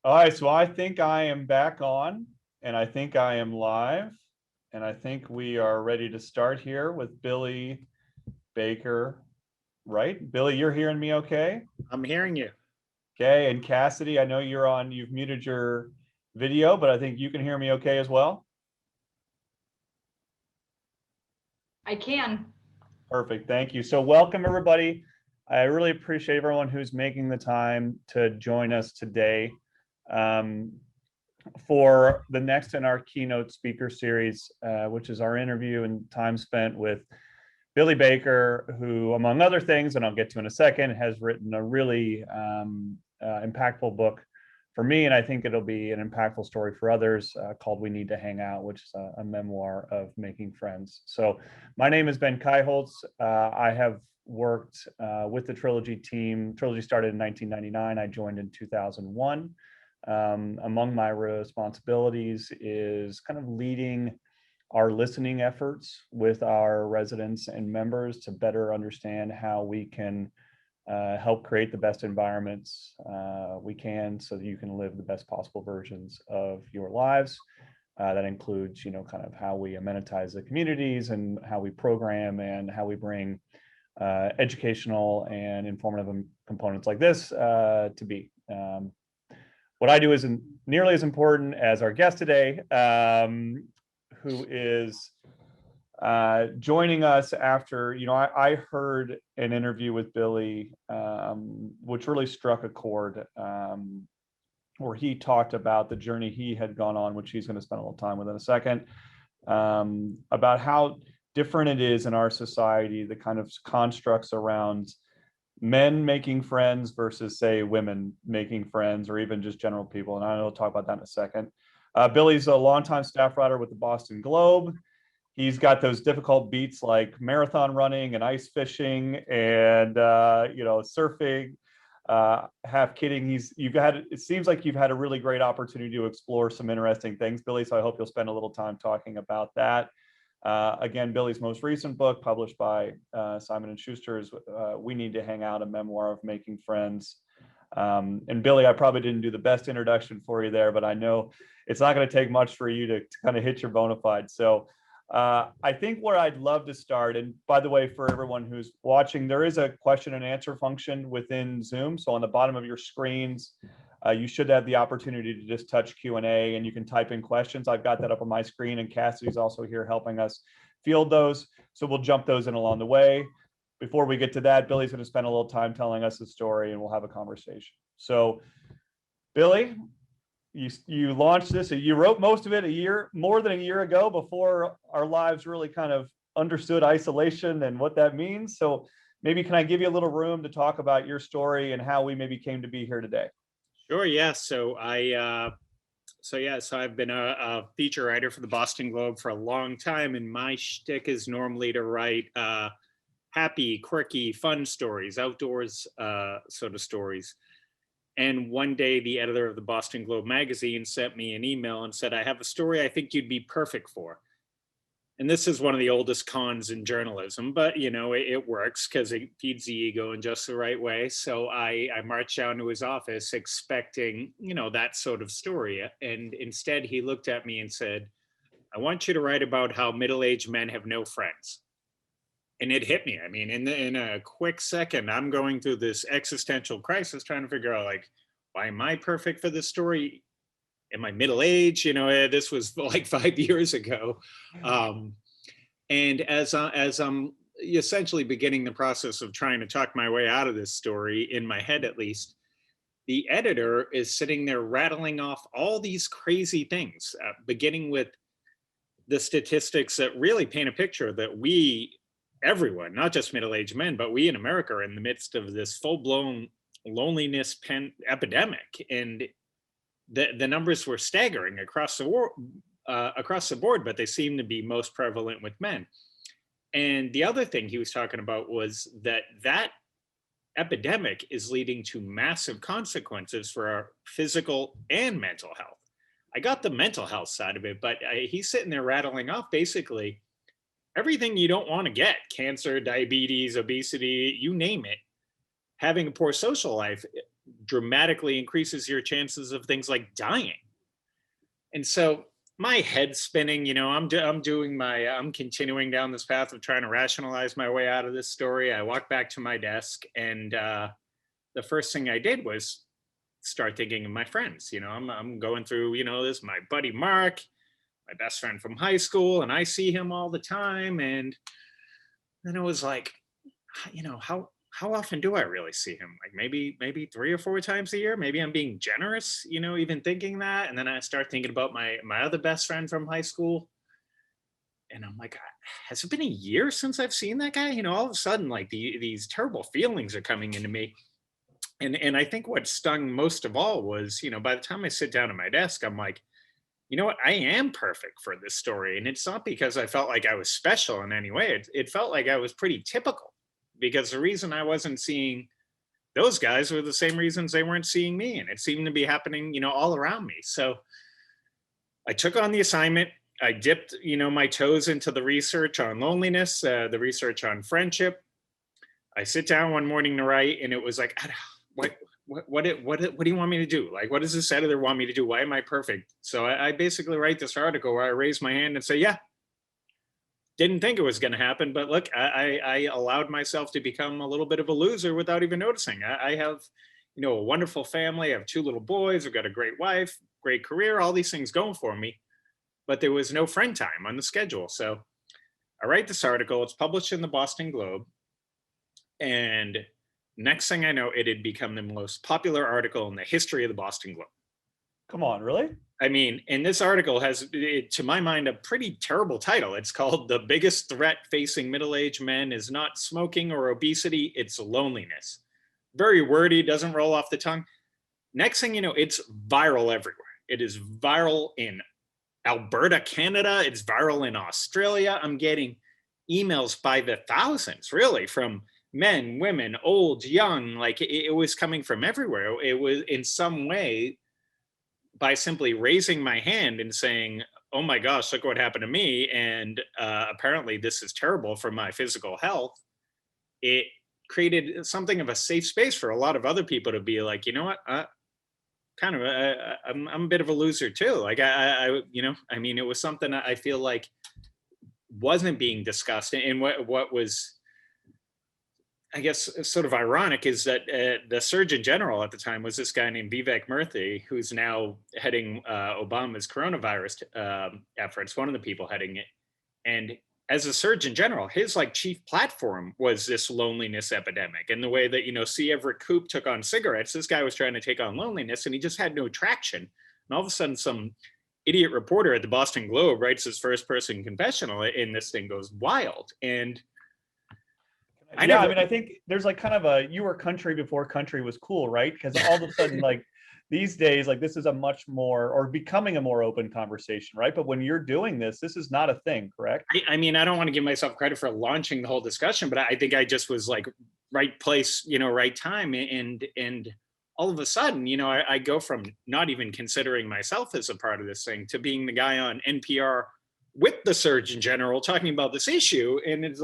All right, so I think I am back on, and I think I am live, and I think we are ready to start here with Billy Baker, right? Billy, you're hearing me okay? I'm hearing you. Okay, and Cassidy, I know you've muted your video, but I think you can hear me okay as well? I can. Perfect, thank you. So welcome, everybody. I really appreciate everyone who's making the time to join us today for the next in our keynote speaker series, which is our interview and time spent with Billy Baker, who, among other things, and I'll get to in a second, has written a really impactful book for me, and I think it'll be an impactful story for others, called We Need to Hang Out, which is a memoir of making friends. So my name is Ben Kaiholtz. I have worked with the Trilogy team. Trilogy started in 1999. I joined in 2001. Among my responsibilities is kind of leading our listening efforts with our residents and members to better understand how we can help create the best environments we can so that you can live the best possible versions of your lives. That includes, kind of how we amenitize the communities and how we program and how we bring educational and informative components like this to be. What I do isn't nearly as important as our guest today, who is joining us after, I heard an interview with Billy, which really struck a chord, where he talked about the journey he had gone on, which he's going to spend a little time with in a second, about how different it is in our society, the kind of constructs around men making friends versus, say, women making friends, or even just general people. And I know we'll talk about that in a second. Billy's a longtime staff writer with the Boston Globe. He's got those difficult beats like marathon running and ice fishing and surfing. Half kidding, it seems like you've had a really great opportunity to explore some interesting things, Billy. So I hope you'll spend a little time talking about that. Again, Billy's most recent book, published by Simon & Schuster, is We Need to Hang Out, a memoir of making friends. And Billy, I probably didn't do the best introduction for you there, but I know it's not going to take much for you to kind of hit your bona fide. So I think where I'd love to start, and by the way, for everyone who's watching, there is a question and answer function within Zoom. So on the bottom of your screens, you should have the opportunity to just touch Q&A and you can type in questions. I've got that up on my screen, and Cassidy's also here helping us field those. So we'll jump those in along the way. Before we get to that, Billy's going to spend a little time telling us the story and we'll have a conversation. So Billy, you launched this, you wrote most of it more than a year ago, before our lives really kind of understood isolation and what that means. So maybe can I give you a little room to talk about your story and how we maybe came to be here today? Sure. Yeah. So I've been a feature writer for the Boston Globe for a long time, and my shtick is normally to write happy, quirky, fun stories, outdoors sort of stories. And one day, the editor of the Boston Globe magazine sent me an email and said, "I have a story I think you'd be perfect for." And this is one of the oldest cons in journalism, but it works because it feeds the ego in just the right way. So I marched down to his office expecting, that sort of story. And instead he looked at me and said, "I want you to write about how middle-aged men have no friends." And it hit me. I mean, in a quick second, I'm going through this existential crisis, trying to figure out, like, why am I perfect for this story? Am I middle-aged? This was like 5 years ago. And as I'm essentially beginning the process of trying to talk my way out of this story, in my head at least, the editor is sitting there rattling off all these crazy things, beginning with the statistics that really paint a picture that everyone, not just middle-aged men, but we in America are in the midst of this full-blown loneliness epidemic. And the numbers were staggering across the board, but they seem to be most prevalent with men. And the other thing he was talking about was that epidemic is leading to massive consequences for our physical and mental health. I got the mental health side of it, but he's sitting there rattling off basically everything you don't want to get: cancer, diabetes, obesity, you name it. Having a poor social life dramatically increases your chances of things like dying. And so my head's spinning, I'm continuing down this path of trying to rationalize my way out of this story. I walked back to my desk, and the first thing I did was start thinking of my friends. I'm going through, this, my buddy Mark, my best friend from high school, and I see him all the time. And then it was like, how often do I really see him? Like maybe 3 or 4 times a year. Maybe I'm being generous, even thinking that. And then I start thinking about my other best friend from high school. And I'm like, has it been a year since I've seen that guy? All of a sudden, like these terrible feelings are coming into me. And I think what stung most of all was, by the time I sit down at my desk, I'm like, you know what? I am perfect for this story. And it's not because I felt like I was special in any way. It felt like I was pretty typical, because the reason I wasn't seeing those guys were the same reasons they weren't seeing me. And it seemed to be happening, all around me. So I took on the assignment. I dipped, my toes into the research on loneliness, the research on friendship. I sit down one morning to write, and it was like, what do you want me to do? Like, what does this editor want me to do? Why am I perfect? So I basically write this article where I raise my hand and say, yeah, didn't think it was going to happen, but look, I allowed myself to become a little bit of a loser without even noticing. I have, a wonderful family. I have 2 little boys. I've got a great wife, great career, all these things going for me, but there was no friend time on the schedule. So I write this article. It's published in the Boston Globe. And next thing I know, it had become the most popular article in the history of the Boston Globe. Come on, really? I mean, and this article has, to my mind, a pretty terrible title. It's called "The Biggest Threat Facing Middle-Aged Men is Not Smoking or Obesity, It's Loneliness." Very wordy, doesn't roll off the tongue. Next thing you know, it's viral everywhere. It is viral in Alberta, Canada. It's viral in Australia. I'm getting emails by the thousands, really, from men, women, old, young. Like it was coming from everywhere. It was in some way, by simply raising my hand and saying, oh my gosh, look what happened to me. And apparently this is terrible for my physical health. It created something of a safe space for a lot of other people to be like, you know what, I'm a bit of a loser too. Like I mean, it was something I feel like wasn't being discussed. And what was, I guess, sort of ironic is that the Surgeon General at the time was this guy named Vivek Murthy, who's now heading Obama's coronavirus efforts, one of the people heading it. And as a Surgeon General, his chief platform was this loneliness epidemic. And the way that, C. Everett Koop took on cigarettes, this guy was trying to take on loneliness, and he just had no traction. And all of a sudden, some idiot reporter at the Boston Globe writes his first-person confessional, and this thing goes wild. And I think there's kind of a, you were country before country was cool, right? Because all of a sudden, these days, this is a much more, or becoming a more open conversation, right? But when you're doing this is not a thing, correct? I mean, I don't want to give myself credit for launching the whole discussion, but I think I just was right place, right time. And all of a sudden, I go from not even considering myself as a part of this thing to being the guy on NPR with the Surgeon General talking about this issue. And it's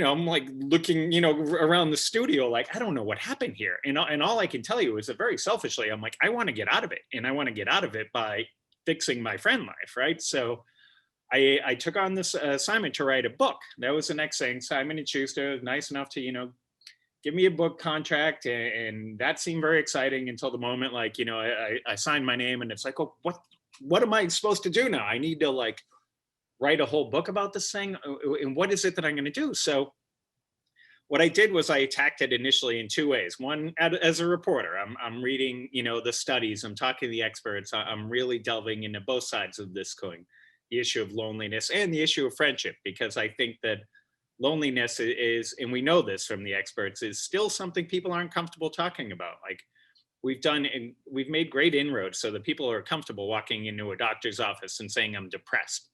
I'm looking, around the studio, I don't know what happened here. And all I can tell you is that very selfishly, I'm I want to get out of it. And I want to get out of it by fixing my friend life, right? So I took on this assignment to write a book. That was the next thing. Simon & Schuster was nice enough to, give me a book contract. And that seemed very exciting until the moment, I signed my name, and it's oh, what am I supposed to do now? I need to write a whole book about this thing, and what is it that I'm going to do? So what I did was I attacked it initially in 2 ways. One, as a reporter, I'm reading, the studies, I'm talking to the experts, I'm really delving into both sides of this coin, the issue of loneliness and the issue of friendship, because I think that loneliness is, and we know this from the experts, is still something people aren't comfortable talking about. We've made great inroads so that people are comfortable walking into a doctor's office and saying, I'm depressed,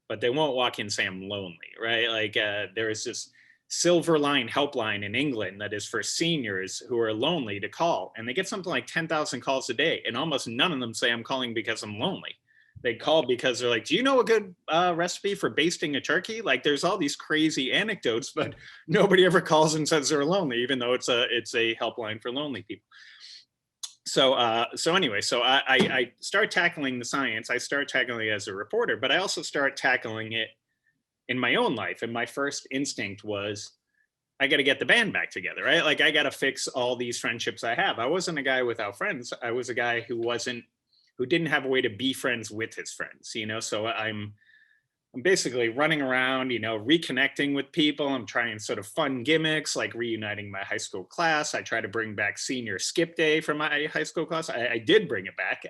but they won't walk in and say I'm lonely, right? There is this Silver Line helpline in England that is for seniors who are lonely to call, and they get something like 10,000 calls a day, and almost none of them say I'm calling because I'm lonely. They call because they're do you know a good recipe for basting a turkey? There's all these crazy anecdotes, but nobody ever calls and says they're lonely, even though it's a helpline for lonely people. so anyway, so I start tackling the science. I start tackling it as a reporter, but I also start tackling it in my own life. And my first instinct was, I got to get the band back together, right? Like I got to fix all these friendships I have. I wasn't a guy without friends. I was a guy who didn't have a way to be friends with his friends, you know? So I'm basically running around, you know, reconnecting with people. I'm trying sort of fun gimmicks, like reuniting my high school class. I try to bring back senior skip day from my high school class. I did bring it back.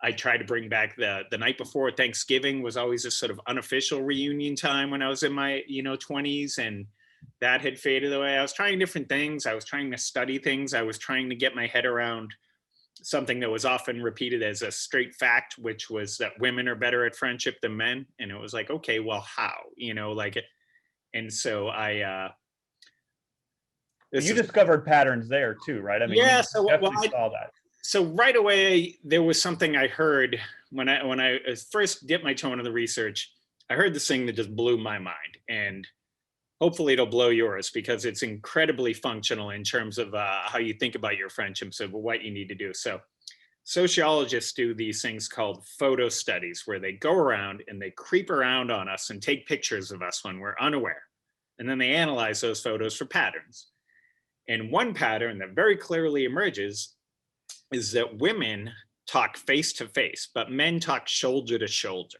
I tried to bring back the night before Thanksgiving was always this sort of unofficial reunion time when I was in my, you know, 20s, and that had faded away. I was trying different things. I was trying to study things. I was trying to get my head around something that was often repeated as a straight fact, which was that women are better at friendship than men. And it was like, okay, well, how, you know, like, and so you discovered patterns there too, right? I mean, yeah, you definitely saw that. So right away, there was something I heard when I first dipped my toe into the research. I heard this thing that just blew my mind, and hopefully it'll blow yours, because it's incredibly functional in terms of how you think about your friendships and what you need to do. So sociologists do these things called photo studies, where they go around and they creep around on us and take pictures of us when we're unaware. And then they analyze those photos for patterns. And one pattern that very clearly emerges is that women talk face to face, but men talk shoulder to shoulder.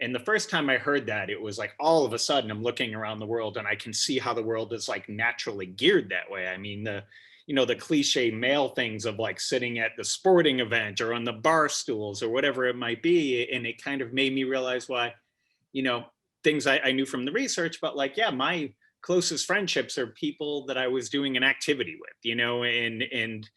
And the first time I heard that, it was like all of a sudden I'm looking around the world and I can see how the world is like naturally geared that way. I mean, the cliche male things of like sitting at the sporting event or on the bar stools or whatever it might be. And it kind of made me realize why, you know, things I knew from the research, but like, yeah, my closest friendships are people that I was doing an activity with, you know, and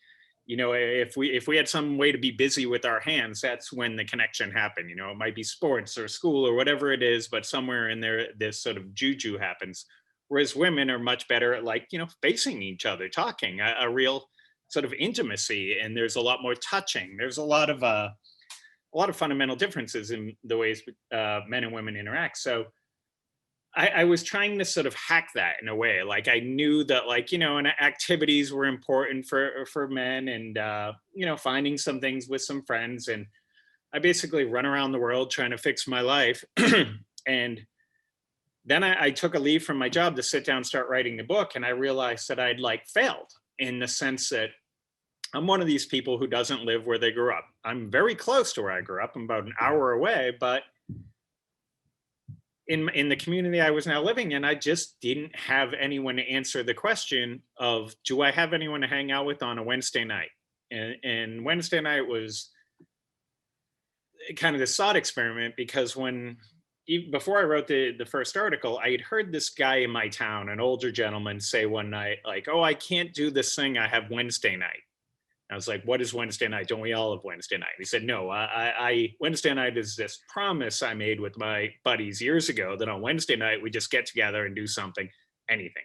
you know, if we had some way to be busy with our hands, that's when the connection happened. You know, it might be sports or school or whatever it is, but somewhere in there, this sort of juju happens. Whereas women are much better at, like, you know, facing each other, talking, a real sort of intimacy, and there's a lot more touching. There's a lot of fundamental differences in the ways men and women interact. So I was trying to sort of hack that in a way. Like I knew that, like, you know, and activities were important for men, and you know, finding some things with some friends. And I basically run around the world trying to fix my life. And then I took a leave from my job to sit down and start writing the book. And I realized that I'd like failed, in the sense that I'm one of these people who doesn't live where they grew up. I'm very close to where I grew up. I'm about an hour away, but in the community I was now living in, I just didn't have anyone to answer the question of, do I have anyone to hang out with on a Wednesday night? And Wednesday night was kind of this thought experiment, because before I wrote the first article, I had heard this guy in my town, an older gentleman, say one night, like, oh, I can't do this thing, I have Wednesday night. I was like, what is Wednesday night? Don't we all have Wednesday night? He said, no, Wednesday night is this promise I made with my buddies years ago, that on Wednesday night, we just get together and do something, anything.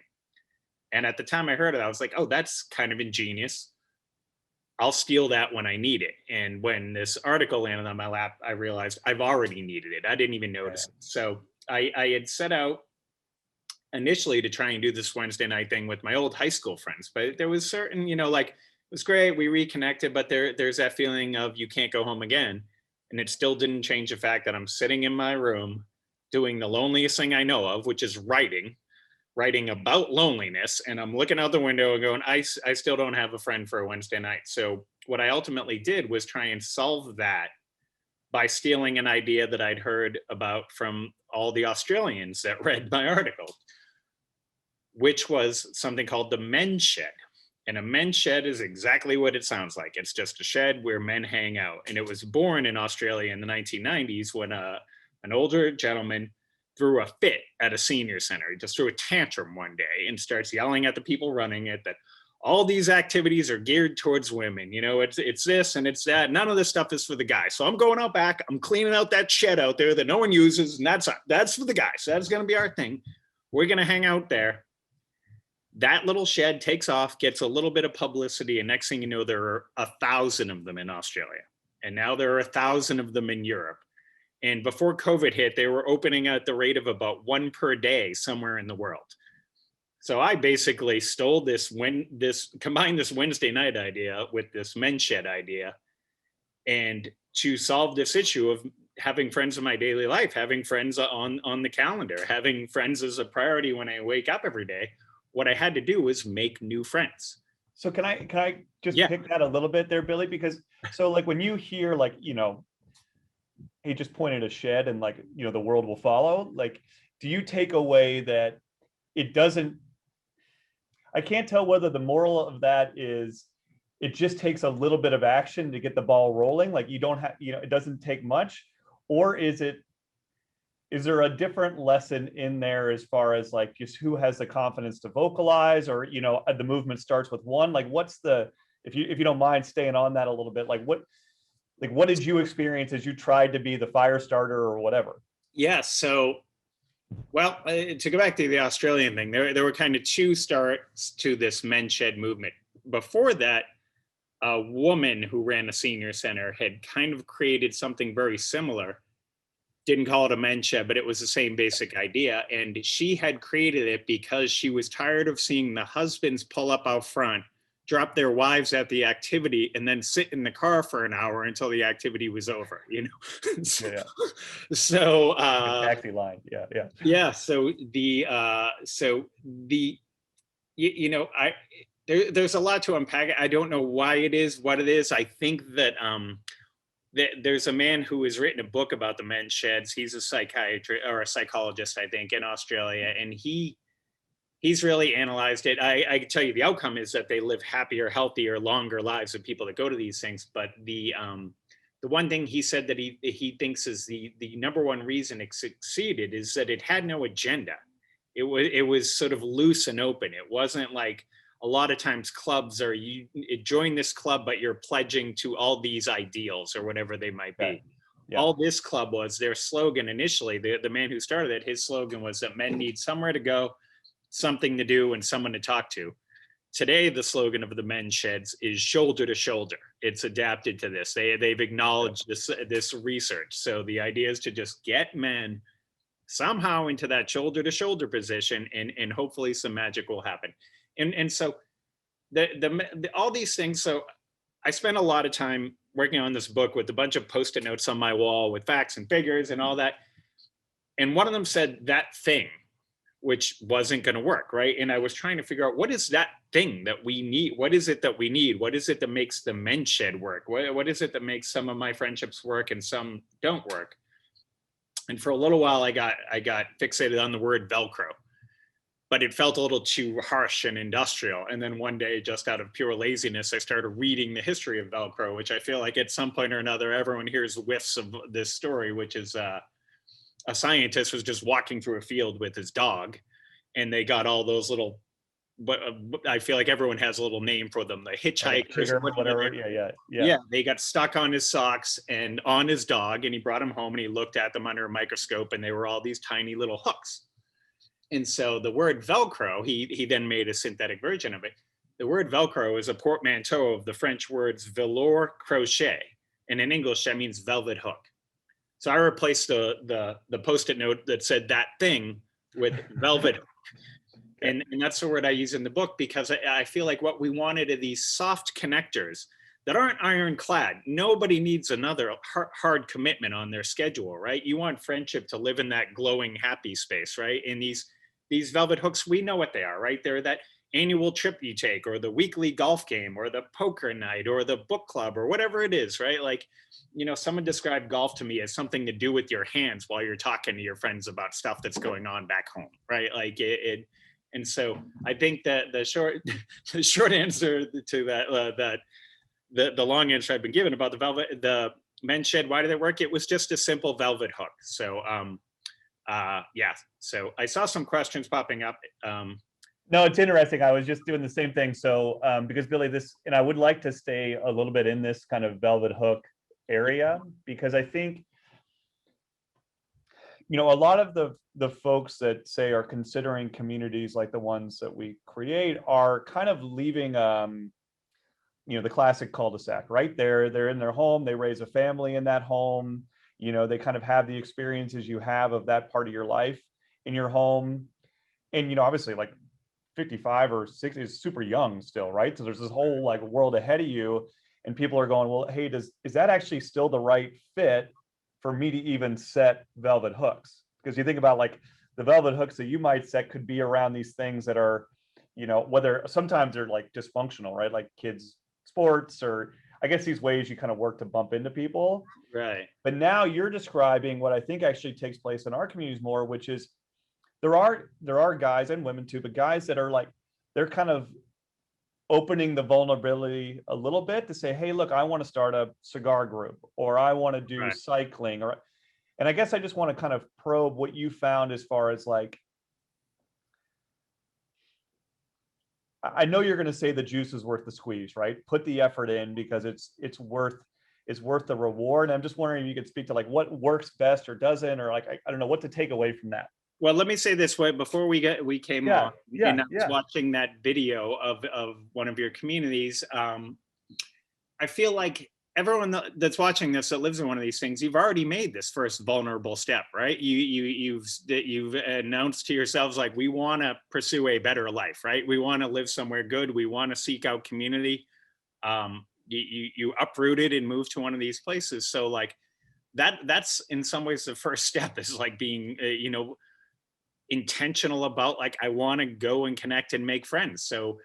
And at the time I heard it, I was like, oh, that's kind of ingenious. I'll steal that when I need it. And when this article landed on my lap, I realized I've already needed it. I didn't even notice it. So I had set out initially to try and do this Wednesday night thing with my old high school friends, but there was certain, you know, like, it was great, we reconnected, but there's that feeling of you can't go home again. And it still didn't change the fact that I'm sitting in my room doing the loneliest thing I know of, which is writing about loneliness. And I'm looking out the window and going, I still don't have a friend for a Wednesday night. So what I ultimately did was try and solve that by stealing an idea that I'd heard about from all the Australians that read my article, which was something called the men's shed. And a men's shed is exactly what it sounds like. It's just a shed where men hang out. And it was born in Australia in the 1990s when an older gentleman threw a fit at a senior center. He just threw a tantrum one day and starts yelling at the people running it that all these activities are geared towards women. You know, it's this and it's that. None of this stuff is for the guys. So I'm going out back. I'm cleaning out that shed out there that no one uses. And that's for the guys. So that's going to be our thing. We're going to hang out there. That little shed takes off, gets a little bit of publicity, and next thing you know, there are 1,000 of them in Australia. And now there are 1,000 of them in Europe. And before COVID hit, they were opening at the rate of about one per day somewhere in the world. So I basically stole combined this Wednesday night idea with this men's shed idea. And to solve this issue of having friends in my daily life, having friends on the calendar, having friends as a priority when I wake up every day, what I had to do was make new friends. So can I just Yeah. pick that a little bit there, Billy? Because so like when you hear like, he just pointed a shed and like, the world will follow, like, do you take away that it doesn't, I can't tell whether the moral of that is it just takes a little bit of action to get the ball rolling, like you don't have, it doesn't take much, or is there a different lesson in there as far as like just who has the confidence to vocalize, or the movement starts with one, like what's the, if you don't mind staying on that a little bit, like what did you experience as you tried to be the fire starter or whatever? Yeah, so well, to go back to the Australian thing, there were kind of two starts to this men's shed movement. Before that, a woman who ran a senior center had kind of created something very similar. Didn't call it a men's shed, but it was the same basic idea. And she had created it because she was tired of seeing the husbands pull up out front, drop their wives at the activity, and then sit in the car for an hour until the activity was over, so, Yeah. So taxi line. Yeah. yeah. There's a lot to unpack. I don't know why it is what it is. I think that there's a man who has written a book about the men's sheds. He's a psychiatrist or a psychologist, I think, in Australia, and he's really analyzed it. I can tell you the outcome is that they live happier, healthier, longer lives of people that go to these things. But the one thing he said that he thinks is the number one reason it succeeded is that it had no agenda. It was sort of loose and open. It wasn't like a lot of times clubs are you join this club, but you're pledging to all these ideals or whatever they might be. Right. Yeah. All this club was, their slogan initially, the man who started it, his slogan was that men need somewhere to go, something to do, and someone to talk to. Today, the slogan of the men's sheds is shoulder to shoulder. It's adapted to this. They've acknowledged this research. So the idea is to just get men somehow into that shoulder to shoulder position, and hopefully some magic will happen. And so all these things. So I spent a lot of time working on this book with a bunch of Post-it notes on my wall with facts and figures and all that. And one of them said that thing, which wasn't going to work, right? And I was trying to figure out, what is that thing that we need? What is it that we need? What is it that makes the men's shed work? What is it that makes some of my friendships work and some don't work? And for a little while, I got fixated on the word Velcro, but it felt a little too harsh and industrial. And then one day, just out of pure laziness, I started reading the history of Velcro, which I feel like at some point or another, everyone hears whiffs of this story, which is a scientist was just walking through a field with his dog, and they got all those little, but I feel like everyone has a little name for them, the hitchhikers, or whatever. Yeah. They got stuck on his socks and on his dog, and he brought them home and he looked at them under a microscope, and they were all these tiny little hooks. And so the word Velcro, he then made a synthetic version of it. The word Velcro is a portmanteau of the French words velours crochet, and in English that means velvet hook. So I replaced the Post-it note that said that thing with velvet hook. And that's the word I use in the book, because I feel like what we wanted are these soft connectors that aren't ironclad. Nobody needs another hard commitment on their schedule, right? You want friendship to live in that glowing, happy space, right? And these velvet hooks, we know what they are, right? They're that annual trip you take, or the weekly golf game, or the poker night, or the book club, or whatever it is, right? Like, someone described golf to me as something to do with your hands while you're talking to your friends about stuff that's going on back home, right? Like it. And so I think that the short answer to that, the long answer I've been given about the men's shed, why did it work? It was just a simple velvet hook. So yeah. So I saw some questions popping up. No, it's interesting. I was just doing the same thing. So because Billy, and I would like to stay a little bit in this kind of velvet hook area, because I think, a lot of the folks that say are considering communities like the ones that we create are kind of leaving, the classic cul-de-sac, right? They're in their home, they raise a family in that home, they kind of have the experiences you have of that part of your life in your home. And, obviously, like, 55 or 60 is super young still, right? So there's this whole like world ahead of you, and people are going, well, hey, is that actually still the right fit for me to even set velvet hooks? Because you think about like the velvet hooks that you might set could be around these things that are, whether sometimes they're like dysfunctional, right? Like kids sports, or I guess these ways you kind of work to bump into people. Right. But now you're describing what I think actually takes place in our communities more, which is there are guys and women too, but guys that are like, they're kind of opening the vulnerability a little bit to say, hey, look, I want to start a cigar group, or I want to do cycling, and I guess I just want to kind of probe what you found as far as like, I know you're going to say the juice is worth the squeeze, right? Put the effort in because it's worth the reward. And I'm just wondering if you could speak to like what works best or doesn't, or like, I don't know what to take away from that. Well, let me say this way before we came on, and I was watching that video of one of your communities. I feel like everyone that's watching this that lives in one of these things, you've already made this first vulnerable step, right? You've announced to yourselves like, we want to pursue a better life, right? We want to live somewhere good. We want to seek out community. You uprooted and moved to one of these places. So like that's in some ways the first step, is like being intentional about like, I want to go and connect and make friends. So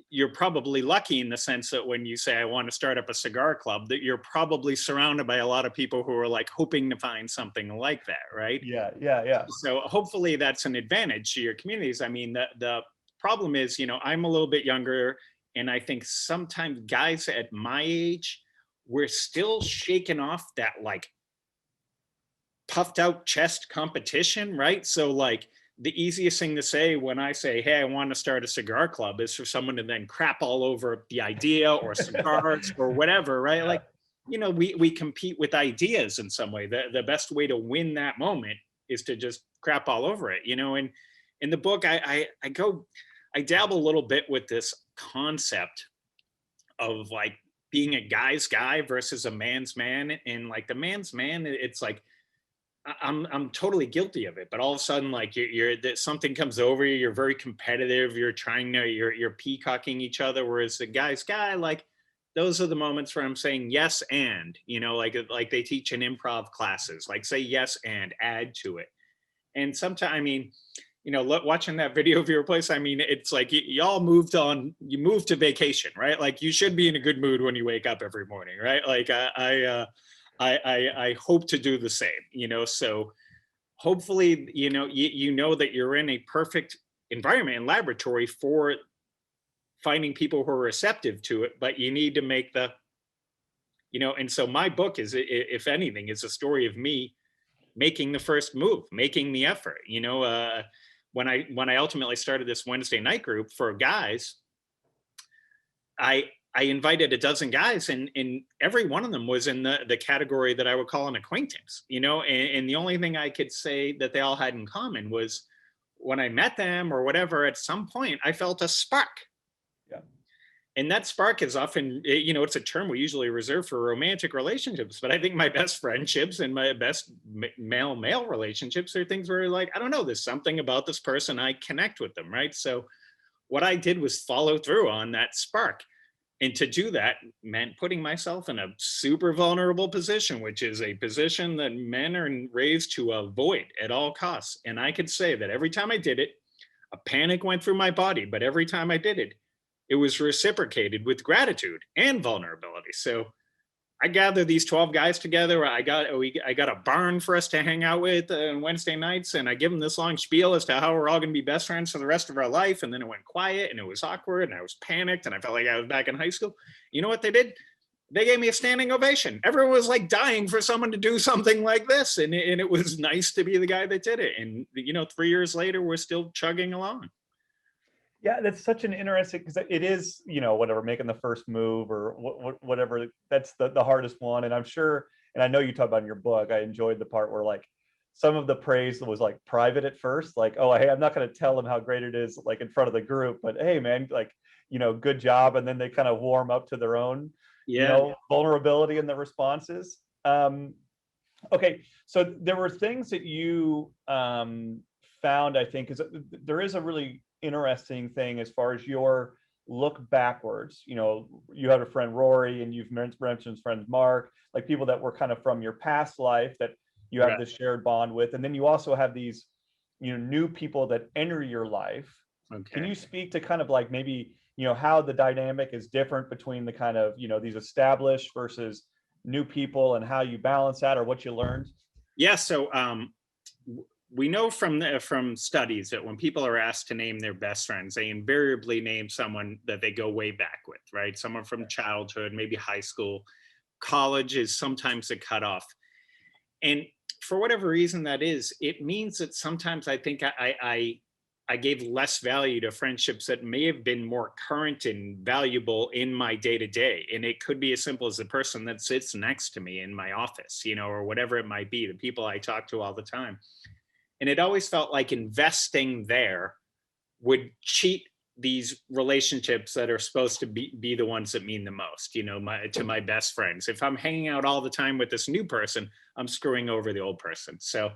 you're probably lucky in the sense that when you say, I want to start up a cigar club, that you're probably surrounded by a lot of people who are like hoping to find something like that, right? Yeah. So hopefully that's an advantage to your communities. I mean, the problem is, I'm a little bit younger, and I think sometimes guys at my age, we're still shaking off that like puffed out chest competition, right? So like, the easiest thing to say when I say, hey, I want to start a cigar club, is for someone to then crap all over the idea or cigars or whatever, right? Like, we compete with ideas in some way. The best way to win that moment is to just crap all over it, and in the book, I dabble a little bit with this concept of like being a guy's guy versus a man's man. And like the man's man, it's like, I'm totally guilty of it, but all of a sudden, like you're that something comes over you, you're very competitive, you're peacocking each other. Whereas the guy's guy, like those are the moments where I'm saying yes and, like they teach in improv classes, like say yes and add to it. And sometimes, I mean, watching that video of your place, I mean, it's like y'all moved to vacation, right? Like you should be in a good mood when you wake up every morning, right? Like I hope to do the same, so hopefully, that you're in a perfect environment and laboratory for finding people who are receptive to it, but you need to make and so my book is, if anything, is a story of me making the first move, making the effort, when I ultimately started this Wednesday night group for guys, I invited a dozen guys, and every one of them was in the category that I would call an acquaintance, and the only thing I could say that they all had in common was when I met them or whatever, at some point I felt a spark. Yeah. And that spark is often, it's a term we usually reserve for romantic relationships, but I think my best friendships and my best male relationships are things where like, I don't know, there's something about this person, I connect with them, right? So what I did was follow through on that spark. And to do that meant putting myself in a super vulnerable position, which is a position that men are raised to avoid at all costs. And I could say that every time I did it, a panic went through my body, but every time I did it, it was reciprocated with gratitude and vulnerability. So I gathered these 12 guys together. I got a barn for us to hang out with on Wednesday nights, and I give them this long spiel as to how we're all going to be best friends for the rest of our life. And then it went quiet, and it was awkward, and I was panicked, and I felt like I was back in high school. You know what they did? They gave me a standing ovation. Everyone was like dying for someone to do something like this, and it was nice to be the guy that did it. And 3 years later, we're still chugging along. Yeah, that's such an interesting, because it is, whatever, making the first move or whatever, that's the hardest one. And I'm sure, and I know you talk about in your book, I enjoyed the part where like some of the praise was like private at first, like, oh, hey, I'm not going to tell them how great it is like in front of the group, but hey, man, like, good job. And then they kind of warm up to their own, vulnerability in the responses. Okay, so there were things that you found, I think, is there is a really interesting thing as far as your look backwards. You know, you have a friend Rory, and you've mentioned friends Mark, like people that were kind of from your past life that you have Right. this shared bond with, and then you also have these, you know, new people that enter your life. Can Okay. you speak to kind of like maybe, you know, how the dynamic is different between the kind of, you know, these established versus new people, and how you balance that, or what you learned? Yeah. So we know from studies that when people are asked to name their best friends, they invariably name someone that they go way back with, right? Someone from childhood, maybe high school. College is sometimes a cutoff. And for whatever reason that is, it means that sometimes I think I gave less value to friendships that may have been more current and valuable in my day to day. And it could be as simple as the person that sits next to me in my office, you know, or whatever it might be, the people I talk to all the time. And it always felt like investing there would cheat these relationships that are supposed to be the ones that mean the most, you know, to my best friends. If I'm hanging out all the time with this new person, I'm screwing over the old person. So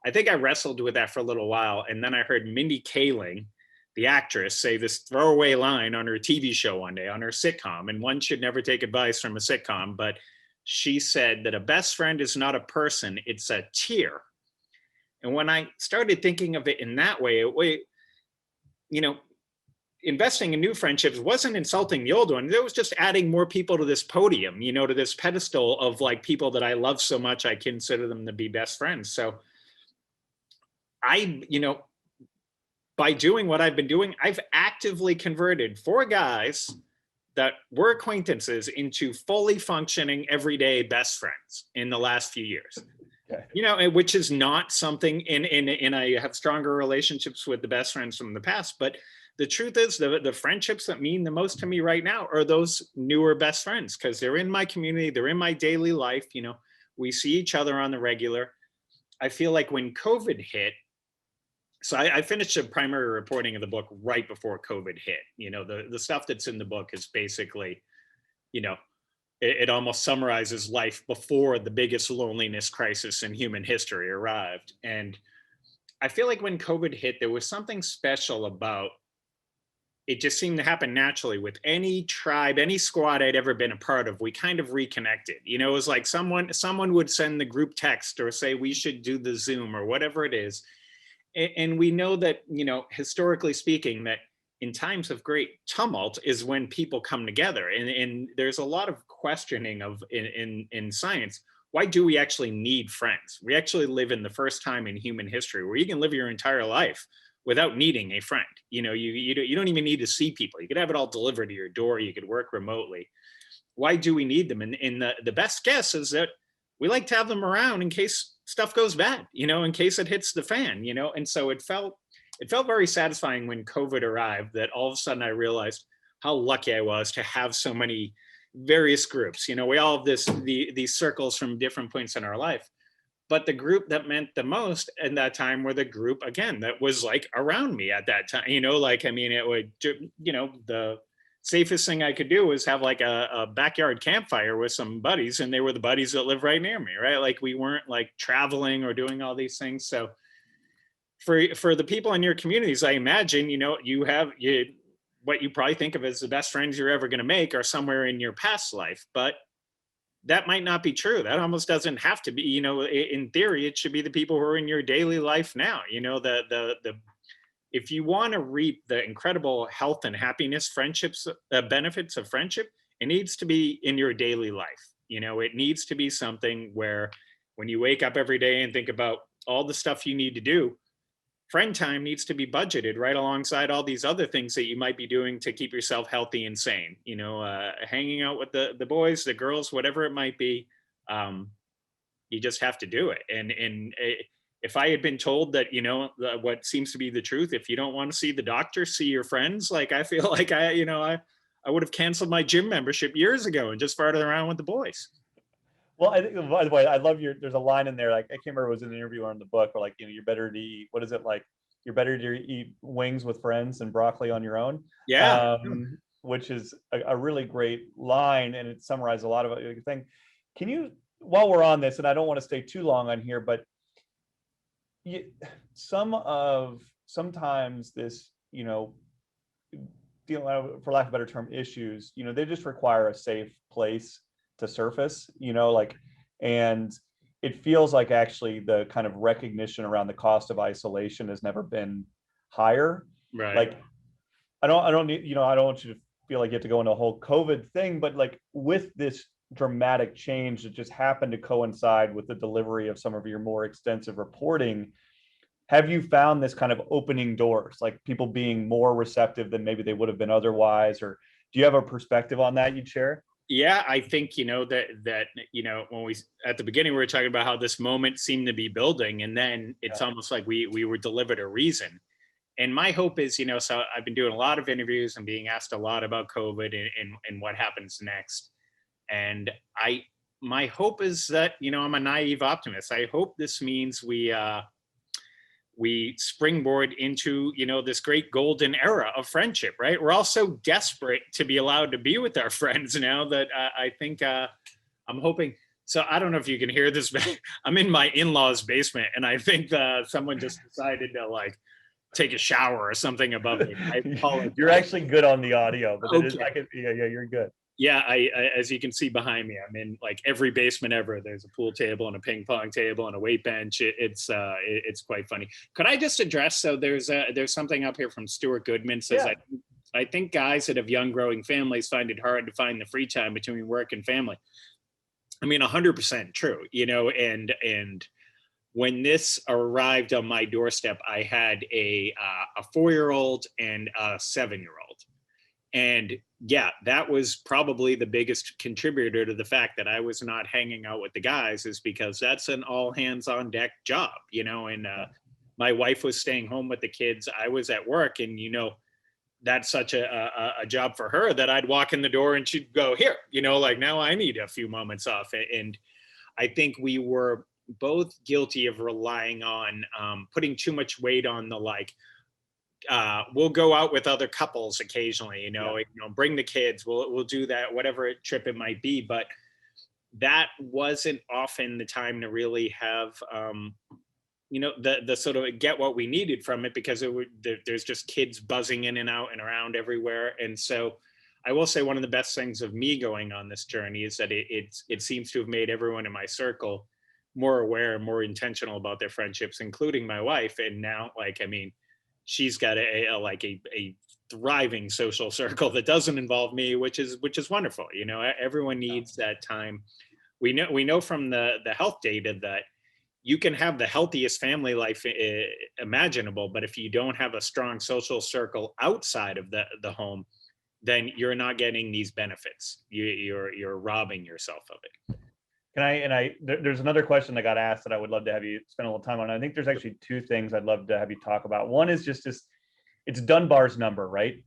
I think I wrestled with that for a little while. And then I heard Mindy Kaling, the actress, say this throwaway line on her TV show one day, on her sitcom. And one should never take advice from a sitcom, but she said that a best friend is not a person, it's a tier. And when I started thinking of it in that way, you know, investing in new friendships wasn't insulting the old one. It was just adding more people to this podium, you know, to this pedestal of like people that I love so much, I consider them to be best friends. So you know, by doing what I've been doing, I've actively converted 4 guys that were acquaintances into fully functioning everyday best friends in the last few years. Okay. You know, which is not something and I have stronger relationships with the best friends from the past, but the truth is the friendships that mean the most to me right now are those newer best friends, because they're in my community, they're in my daily life. You know, we see each other on the regular. I feel like when COVID hit, so I finished the primary reporting of the book right before COVID hit. You know, the stuff that's in the book is basically, you know, it almost summarizes life before the biggest loneliness crisis in human history arrived. And I feel like when COVID hit, there was something special about it. Just seemed to happen naturally with any tribe, any squad I'd ever been a part of. We kind of reconnected. You know, it was like someone would send the group text or say we should do the Zoom or whatever it is. And we know that, you know, historically speaking, that in times of great tumult is when people come together. And there's a lot of questioning of in science, why do we actually need friends? We actually live in the first time in human history where you can live your entire life without needing a friend. You know, you don't even need to see people. You could have it all delivered to your door. You could work remotely. Why do we need them? And the best guess is that we like to have them around in case stuff goes bad, you know, in case it hits the fan, you know. And so it felt very satisfying when COVID arrived, that all of a sudden I realized how lucky I was to have so many various groups. You know, we all have these circles from different points in our life, but the group that meant the most in that time were the group, again, that was like around me at that time. You know, like, I mean, it would, you know, the safest thing I could do was have like a backyard campfire with some buddies, and they were the buddies that live right near me, right? Like we weren't like traveling or doing all these things. So for the people in your communities, I imagine, you know, what you probably think of as the best friends you're ever going to make are somewhere in your past life, but that might not be true. That almost doesn't have to be, you know, in theory, it should be the people who are in your daily life now. You know, if you want to reap the incredible health and happiness, friendships, benefits of friendship, it needs to be in your daily life. You know, it needs to be something where when you wake up every day and think about all the stuff you need to do, friend time needs to be budgeted right alongside all these other things that you might be doing to keep yourself healthy and sane. You know, hanging out with the boys, the girls, whatever it might be. You just have to do it. And if I had been told that, you know, what seems to be the truth, if you don't want to see the doctor, see your friends, like I feel like I would have canceled my gym membership years ago and just farted around with the boys. Well, I think, by the way, I love there's a line in there, like, I can't remember, it was in an interview or in the book, or like, you know, you're better to eat, what is it, like, you're better to eat wings with friends than broccoli on your own. Yeah. Which is a really great line, and it summarizes a lot of your thing. Can you, while we're on this, and I don't want to stay too long on here, but sometimes this you know, for lack of a better term, issues, you know, they just require a safe place to surface, you know, like, and it feels like actually the kind of recognition around the cost of isolation has never been higher. Right. Like, I don't need, you know, I don't want you to feel like you have to go into a whole COVID thing, but like with this dramatic change that just happened to coincide with the delivery of some of your more extensive reporting, have you found this kind of opening doors, like people being more receptive than maybe they would have been otherwise? Or do you have a perspective on that you'd share? Yeah, I think, you know, that you know, when we at the beginning we were talking about how this moment seemed to be building, and then it's almost like we were delivered a reason. And my hope is, you know, so I've been doing a lot of interviews and being asked a lot about COVID and what happens next. And my hope is that, you know, I'm a naive optimist. I hope this means we springboard into, you know, this great golden era of friendship, right? We're all so desperate to be allowed to be with our friends now that I think I'm hoping. So I don't know if you can hear this, but I'm in my in-laws basement, and I think someone just decided to like take a shower or something above me. I apologize. You're actually good on the audio, but it is, Okay. yeah, you're good. Yeah, I as you can see behind me, I'm in like every basement ever. There's a pool table and a ping pong table and a weight bench. It's quite funny. Could I just address? So there's something up here from Stuart Goodman says, Yeah. I think guys that have young growing families find it hard to find the free time between work and family. I mean, 100% true. You know, and when this arrived on my doorstep, I had a 4-year-old and a 7-year-old. And yeah, that was probably the biggest contributor to the fact that I was not hanging out with the guys, is because that's an all hands on deck job, you know, and my wife was staying home with the kids. I was at work, and, you know, that's such a job for her that I'd walk in the door and she'd go, here, you know, like, now I need a few moments off. And I think we were both guilty of relying on putting too much weight on the like, we'll go out with other couples occasionally, you know, bring the kids, we'll do that, whatever trip it might be. But that wasn't often the time to really have, you know, the sort of get what we needed from it, because there's just kids buzzing in and out and around everywhere. And so I will say one of the best things of me going on this journey is that it seems to have made everyone in my circle more aware and more intentional about their friendships, including my wife. And now, like, I mean, she's got a thriving social circle that doesn't involve me, which is wonderful. You know, everyone needs that time. We know from the health data that you can have the healthiest family life imaginable, but if you don't have a strong social circle outside of the home, then you're not getting these benefits. You're robbing yourself of it. There's another question that got asked that I would love to have you spend a little time on. I think there's actually two things I'd love to have you talk about. One is just this, it's Dunbar's number, right?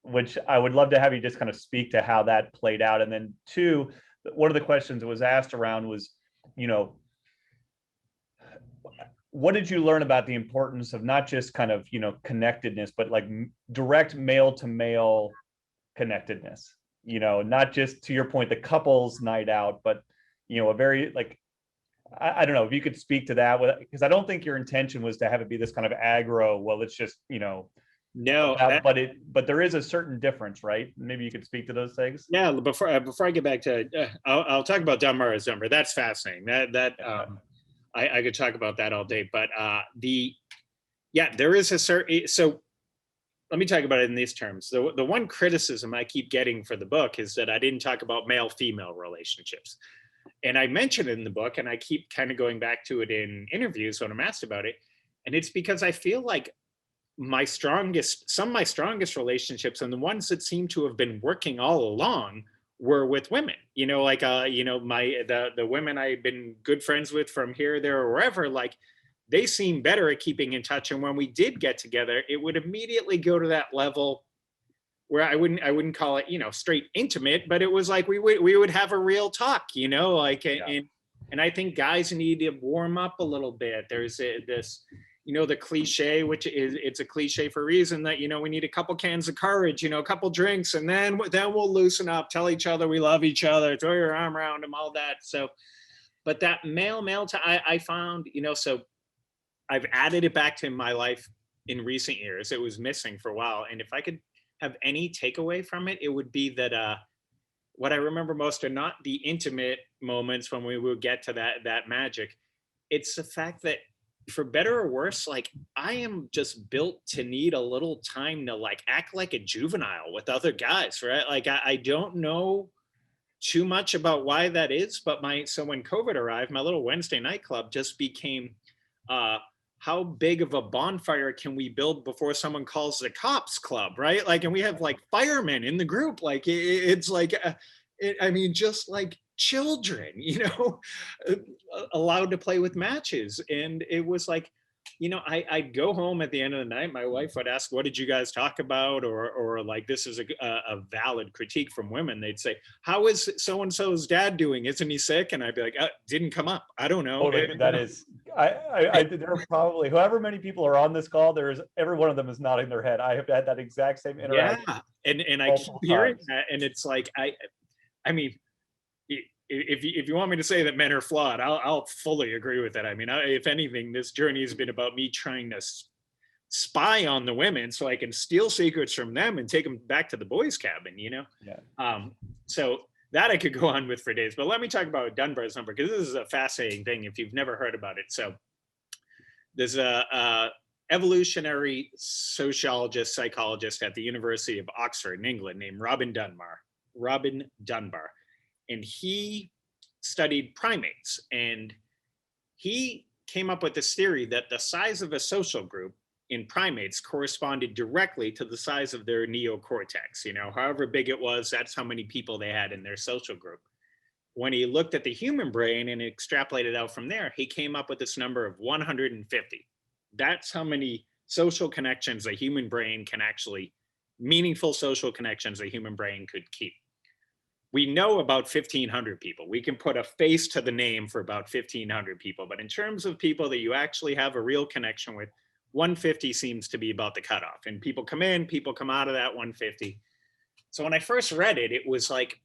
Which I would love to have you just kind of speak to how that played out. And then two, one of the questions that was asked around was, you know, what did you learn about the importance of not just kind of, you know, connectedness, but like direct male to male connectedness? You know, not just, to your point, the couples night out, but, you know, a very like, I don't know if you could speak to that, because I don't think your intention was to have it be this kind of aggro, well, it's just, you know, no, but there is a certain difference, right? Maybe you could speak to those things. Yeah, before I get back to, I'll talk about Dunbar's number. That's fascinating. I could talk about that all day. But there is a certain, so let me talk about it in these terms. The one criticism I keep getting for the book is that I didn't talk about male-female relationships. And I mentioned it in the book, and I keep kind of going back to it in interviews when I'm asked about it. And it's because I feel like some of my strongest relationships, and the ones that seem to have been working all along, were with women. You know, like you know, the women I've been good friends with from here, there, or wherever, like, they seem better at keeping in touch. And when we did get together, it would immediately go to that level where I wouldn't call it, you know, straight intimate, but it was like we would have a real talk, you know, like, and I think guys need to warm up a little bit. There's this, you know, the cliche, which is, it's a cliche for a reason, that, you know, we need a couple cans of courage, you know, a couple drinks, and then we'll loosen up, tell each other we love each other, throw your arm around them, all that. So, but that male I found, you know, so I've added it back to my life in recent years. It was missing for a while. And if I could have any takeaway from it, it would be that what I remember most are not the intimate moments when we would get to that magic. It's the fact that, for better or worse, like, I am just built to need a little time to like act like a juvenile with other guys, right? Like I don't know too much about why that is, but so when COVID arrived, my little Wednesday night club just became how big of a bonfire can we build before someone calls the cops club, right? Like, and we have like firemen in the group. Like it's like, I mean, just like children, allowed to play with matches. And it was like, I'd go home at the end of the night. My wife would ask, what did you guys talk about? Or like, this is a valid critique from women. They'd say, how is so-and-so's dad doing? Isn't he sick? And I'd be like, didn't come up. I don't know. That is, there are probably, however many people are on this call, every one of them is nodding their head. I have had that exact same interaction. Yeah, and I keep hearing that. And it's like, I mean, if you want me to say that men are flawed, I'll fully agree with that. I mean, if anything, this journey has been about me trying to spy on the women so I can steal secrets from them and take them back to the boys' cabin, Yeah. So that I could go on with for days. But let me talk about Dunbar's number, because this is a fascinating thing if you've never heard about it. So there's a evolutionary sociologist, psychologist at the University of Oxford in England named Robin Dunbar. And he studied primates, and he came up with this theory that the size of a social group in primates corresponded directly to the size of their neocortex. However big it was, that's how many people they had in their social group. When he looked at the human brain and extrapolated out from there, he came up with this number of 150. That's how many social connections a human brain can actually, meaningful social connections a human brain could keep. We know about 1,500 people. We can put a face to the name for about 1,500 people. But in terms of people that you actually have a real connection with, 150 seems to be about the cutoff. And people come in, people come out of that 150. So when I first read it, it was like,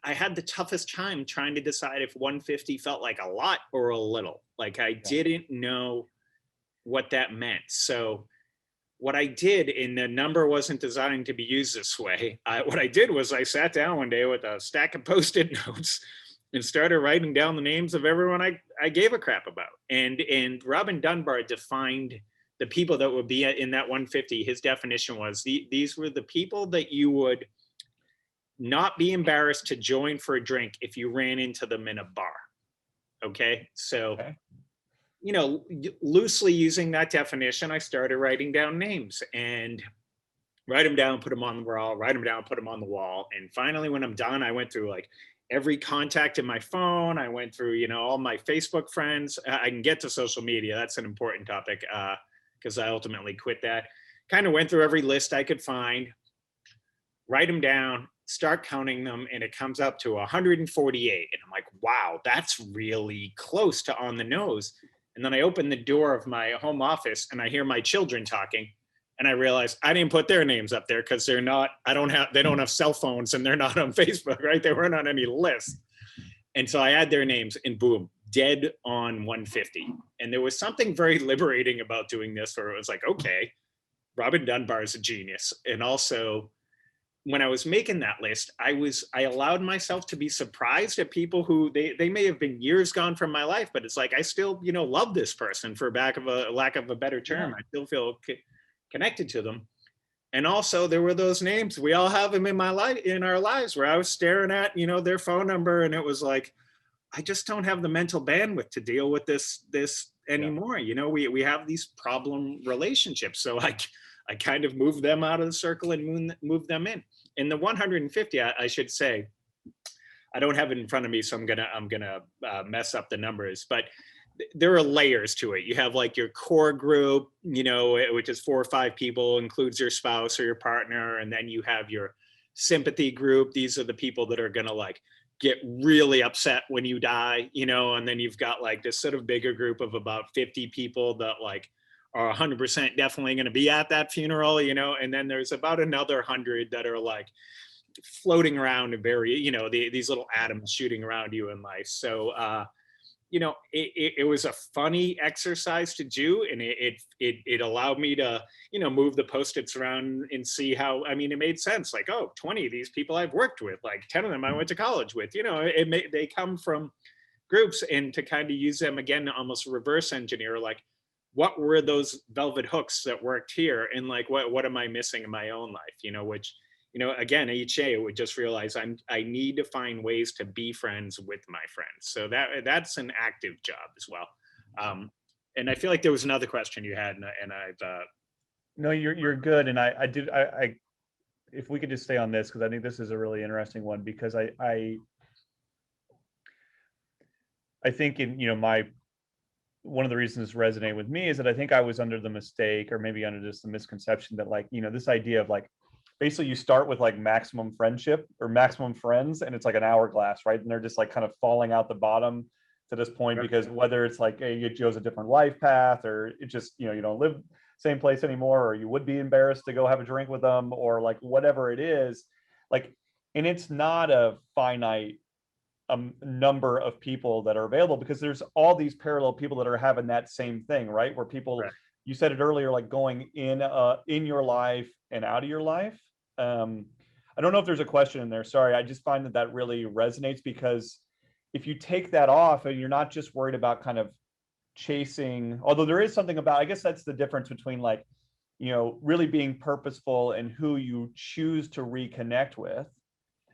I had the toughest time trying to decide if 150 felt like a lot or a little. Like I didn't know what that meant. So what I did, and the number wasn't designed to be used this way, what I did was I sat down one day with a stack of Post-it notes and started writing down the names of everyone I gave a crap about. And Robin Dunbar defined the people that would be in that 150. His definition was these were the people that you would not be embarrassed to join for a drink if you ran into them in a bar. Okay, so. Okay. Loosely using that definition, I started writing down names and write them down, put them on the wall, write them down, put them on the wall. And finally, when I'm done, I went through like every contact in my phone. I went through, all my Facebook friends. I can get to social media. That's an important topic because I ultimately quit that. Kind of went through every list I could find, write them down, start counting them, and it comes up to 148. And I'm like, wow, that's really close to on the nose. And then I open the door of my home office and I hear my children talking, and I realize I didn't put their names up there because they don't have cell phones and they're not on Facebook, right? They weren't on any list. And so I add their names and boom, dead on 150. And there was something very liberating about doing this, where it was like, okay, Robin Dunbar is a genius. And also, when I was making that list, I allowed myself to be surprised at people who they may have been years gone from my life, but it's like, I still, love this person, for lack of a better term. I still feel connected to them. And also there were those names, we all have them in our lives, where I was staring at, their phone number, and it was like, I just don't have the mental bandwidth to deal with this anymore. Yeah. We have these problem relationships. So I kind of moved them out of the circle and moved them in. In the 150, I should say, I don't have it in front of me, so I'm gonna mess up the numbers, but there are layers to it. You have like your core group, which is 4 or 5 people, includes your spouse or your partner, and then you have your sympathy group. These are the people that are gonna like get really upset when you die, and then you've got like this sort of bigger group of about 50 people that like are 100% definitely going to be at that funeral, and then there's about another 100 that are like floating around and very, these little atoms shooting around you in life. So it was a funny exercise to do, and it allowed me to, move the Post-its around and see how, I mean, it made sense. Like, oh, 20 of these people I've worked with, like 10 of them I went to college with, they come from groups, and to kind of use them again, to almost reverse engineer, like, what were those velvet hooks that worked here, and like, what am I missing in my own life, which, again, each day I would just realize I need to find ways to be friends with my friends. So that's an active job as well. And I feel like there was another question you had, and I've No, you're good. And I if we could just stay on this, because I think this is a really interesting one, because I think one of the reasons resonate with me is that I think I was under the mistake, or maybe under just the misconception, that like, this idea of like, basically you start with like maximum friendship or maximum friends, and it's like an hourglass, right? And they're just like kind of falling out the bottom to this point, because whether it's like, hey, you chose a different life path, or it just, you don't live same place anymore, or you would be embarrassed to go have a drink with them, or like whatever it is, like, and it's not a finite number of people that are available, because there's all these parallel people that are having that same thing, right? Where people, you said it earlier, like going in your life and out of your life. I don't know if there's a question in there. Sorry, I just find that really resonates, because if you take that off and you're not just worried about kind of chasing, although there is something about, I guess that's the difference between like, really being purposeful in who you choose to reconnect with,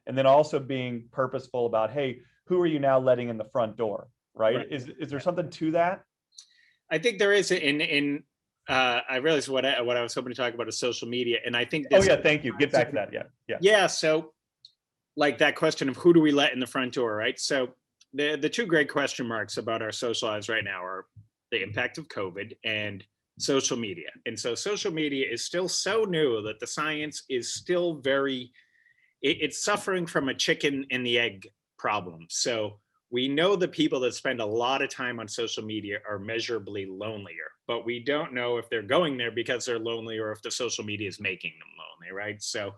and then also being purposeful about, hey, who are you now letting in the front door, right? Is there something to that? I think there is. I realized what I was hoping to talk about is social media, and I think thank you. Get back to that. Yeah. So, like that question of who do we let in the front door, right? So the two great question marks about our social lives right now are the impact of COVID and social media. And so social media is still so new that the science is still very, it's suffering from a chicken and the egg problem. So we know the people that spend a lot of time on social media are measurably lonelier, but we don't know if they're going there because they're lonely, or if the social media is making them lonely, right? So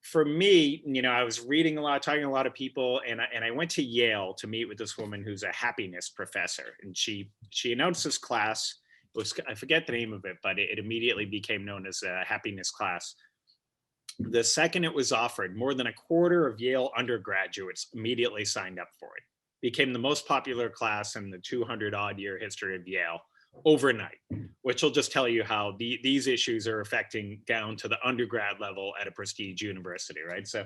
for me, I was reading a lot, talking to a lot of people, and I went to Yale to meet with this woman who's a happiness professor, and she announced this class. It was, I forget the name of it, but it immediately became known as a happiness class. The second it was offered, more than a quarter of Yale undergraduates immediately signed up for it. Became the most popular class in the 200-odd year history of Yale overnight, which will just tell you how these issues are affecting down to the undergrad level at a prestige university, right? So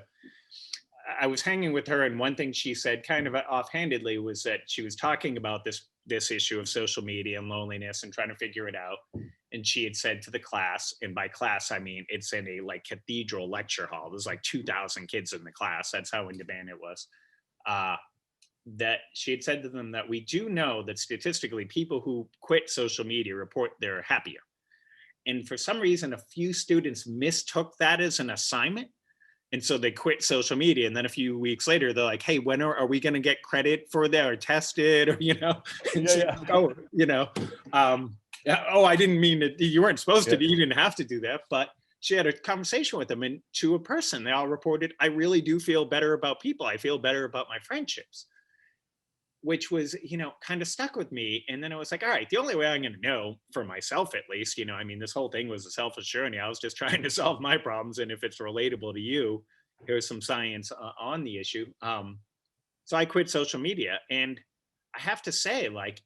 I was hanging with her, and one thing she said kind of offhandedly was that she was talking about this issue of social media and loneliness and trying to figure it out. And she had said to the class, and by class, I mean, it's in a like cathedral lecture hall. There's like 2,000 kids in the class. That's how in demand it was. That she had said to them that we do know that statistically people who quit social media report they're happier. And for some reason, a few students mistook that as an assignment. And so they quit social media. And then a few weeks later, they're like, hey, when are we going to get credit for that, or tested, or, oh, I didn't mean that you weren't supposed to, you didn't have to do that. But she had a conversation with them, and to a person, they all reported, I really do feel better about people. I feel better about my friendships, which was, kind of stuck with me. And then I was like, all right, the only way I'm going to know for myself, at least, I mean, this whole thing was a selfish journey. I was just trying to solve my problems. And if it's relatable to you, here's some science on the issue. So I quit social media, and I have to say, like,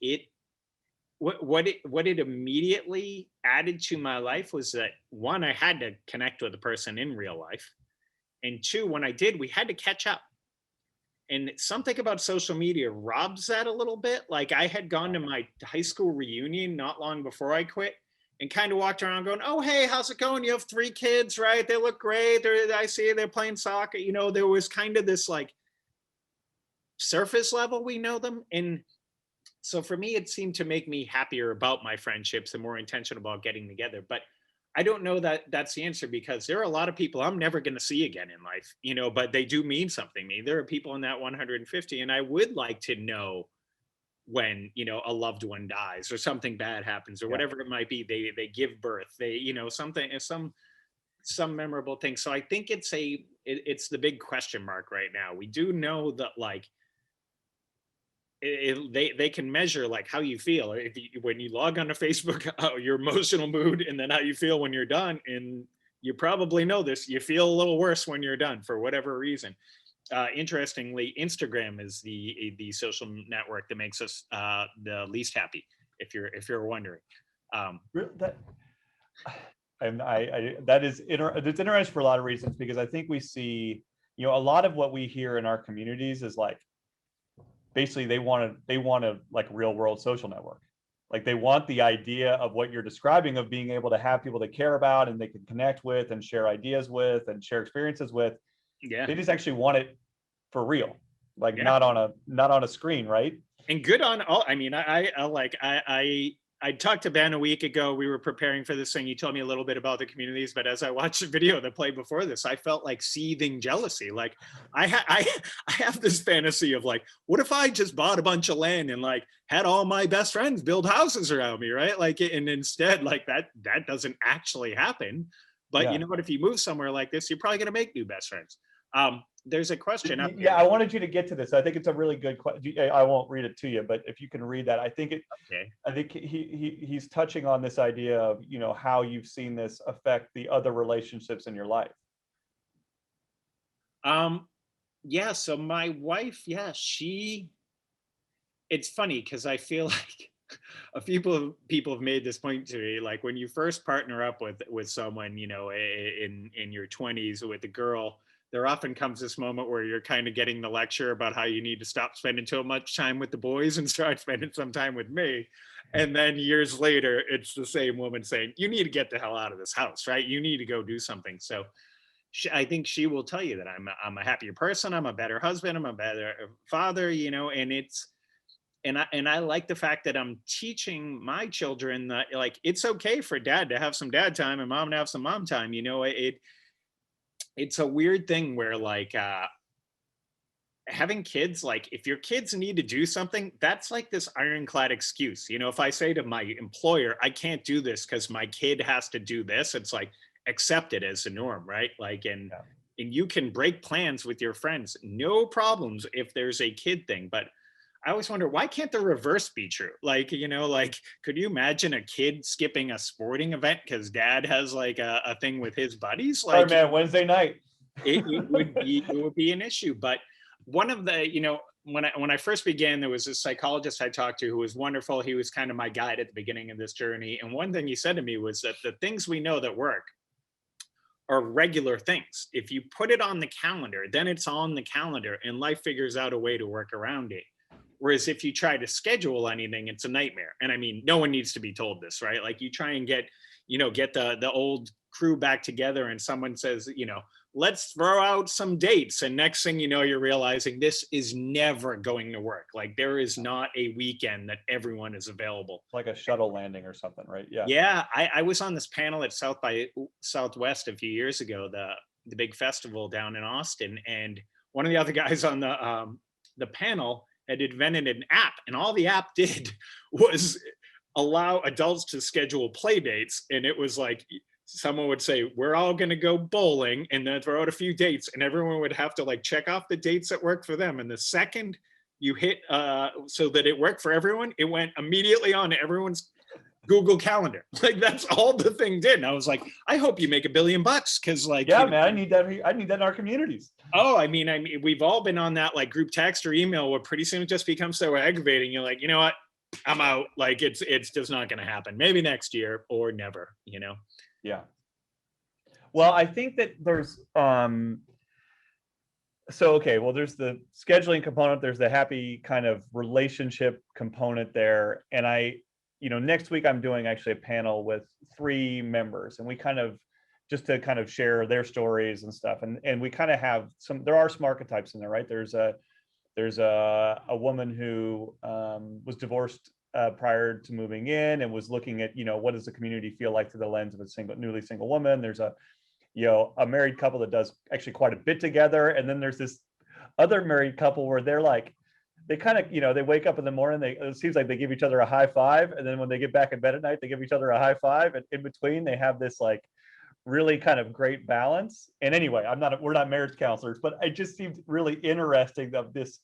what it immediately added to my life was that, one, I had to connect with a person in real life. And two, when I did, we had to catch up. And something about social media robs that a little bit. Like, I had gone to my high school reunion not long before I quit, and kind of walked around going, oh, hey, how's it going? You have 3 kids, right? They look great. I see they're playing soccer. There was kind of this like surface level, we know them. And so for me, it seemed to make me happier about my friendships and more intentional about getting together. But I don't know that that's the answer, because there are a lot of people I'm never going to see again in life, but they do mean something to me. There are people in that 150, and I would like to know when, a loved one dies, or something bad happens, or whatever it might be. They give birth, something, some memorable thing. So I think it's the big question mark right now. We do know that, like, they can measure like how you feel if when you log on to Facebook, your emotional mood, and then how you feel when you're done. And you probably know this, you feel a little worse when you're done for whatever reason. Interestingly, Instagram is the social network that makes us the least happy, if you're wondering. That that is it's interesting for a lot of reasons, because I think we see, a lot of what we hear in our communities is like, basically they want to like real world social network. Like they want the idea of what you're describing, of being able to have people they care about and they can connect with and share ideas with and share experiences with. Yeah. They just actually want it for real, like Yeah. not on a screen, right? And good on all. I mean, I talked to Ben a week ago. We were preparing for this thing. He told me a little bit about the communities, but as I watched the video that played before this, I felt like seething jealousy. Like I have this fantasy of like, what if I just bought a bunch of land and like had all my best friends build houses around me, right? Like, and instead, like that doesn't actually happen. But you know what? If you move somewhere like this, you're probably going to make new best friends. There's a question up here. Yeah, I wanted you to get to this. I think it's a really good question. I won't read it to you, but if you can read that, I think he's touching on this idea of, how you've seen this affect the other relationships in your life. Yeah, so my wife, it's funny because I feel like a few people have made this point to me, like when you first partner up with someone, in your 20s with a girl, there often comes this moment where you're kind of getting the lecture about how you need to stop spending too much time with the boys and start spending some time with me. And then years later, it's the same woman saying, you need to get the hell out of this house, right? You need to go do something. So I think she will tell you that I'm a happier person. I'm a better husband. I'm a better father, and I like the fact that I'm teaching my children that like, it's okay for dad to have some dad time and mom to have some mom time. It's a weird thing where like having kids, like if your kids need to do something, that's like this ironclad excuse. If I say to my employer, I can't do this because my kid has to do this, it's like accepted as the norm, right? Like, and you can break plans with your friends, no problems if there's a kid thing. But I always wonder, why can't the reverse be true? Like, like, could you imagine a kid skipping a sporting event because dad has like a thing with his buddies? Like, man, Wednesday night. it would be an issue. But one of the, when I first began, there was a psychologist I talked to who was wonderful. He was kind of my guide at the beginning of this journey. And one thing he said to me was that the things we know that work are regular things. If you put it on the calendar, then it's on the calendar and life figures out a way to work around it. Whereas if you try to schedule anything, it's a nightmare. And I mean, no one needs to be told this, right? Like you try and get the old crew back together and someone says, let's throw out some dates. And next thing you know, you're realizing this is never going to work. Like there is not a weekend that everyone is available. Like a shuttle landing or something, right? Yeah. Yeah. I was on this panel at South by Southwest a few years ago, the big festival down in Austin. And one of the other guys on the panel had invented an app, and all the app did was allow adults to schedule play dates. And it was like, someone would say, we're all going to go bowling, and then throw out a few dates, and everyone would have to like check off the dates that work for them. And the second you hit so that it worked for everyone, it went immediately on to everyone's Google Calendar. Like that's all the thing did. And I was like, I hope you make $1 billion, because like, yeah, man, I need that in our communities. Oh, I mean, we've all been on that like group text or email where pretty soon it just becomes so aggravating. You're like, you know what? I'm out. Like it's just not going to happen. Maybe next year or never, Yeah. Well, I think that there's there's the scheduling component, there's the happy kind of relationship component there. And next week I'm doing actually a panel with 3 members, and we kind of just to kind of share their stories and stuff. And we kind of have there are some archetypes in there, right? There's a woman who was divorced prior to moving in and was looking at, what does the community feel like through the lens of a newly single woman. There's a married couple that does actually quite a bit together. And then there's this other married couple where they're like, they kind of, they wake up in the morning, it seems like they give each other a high five. And then when they get back in bed at night, they give each other a high five. And in between, they have this like really kind of great balance. And anyway, we're not marriage counselors, but it just seemed really interesting of this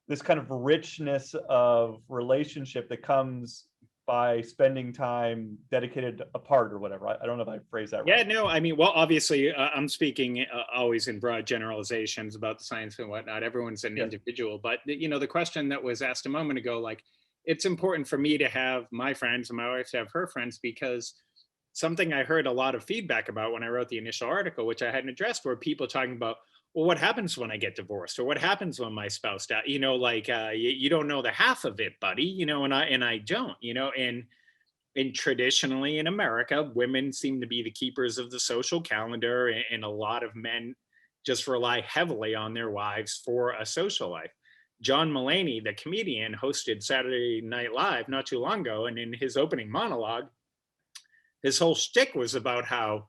this kind of richness of relationship that comes by spending time dedicated apart or whatever. I don't know if I phrased that right. Yeah, no, I mean, well, obviously, I'm speaking always in broad generalizations about the science and whatnot. Everyone's an individual, but the question that was asked a moment ago, like, it's important for me to have my friends and my wife to have her friends, because something I heard a lot of feedback about when I wrote the initial article, which I hadn't addressed, were people talking about, well, what happens when I get divorced, or what happens when my spouse dies? You don't know the half of it, buddy. And I don't. And traditionally in America, women seem to be the keepers of the social calendar, and a lot of men just rely heavily on their wives for a social life. John Mulaney, the comedian, hosted Saturday Night Live not too long ago, and in his opening monologue, his whole shtick was about how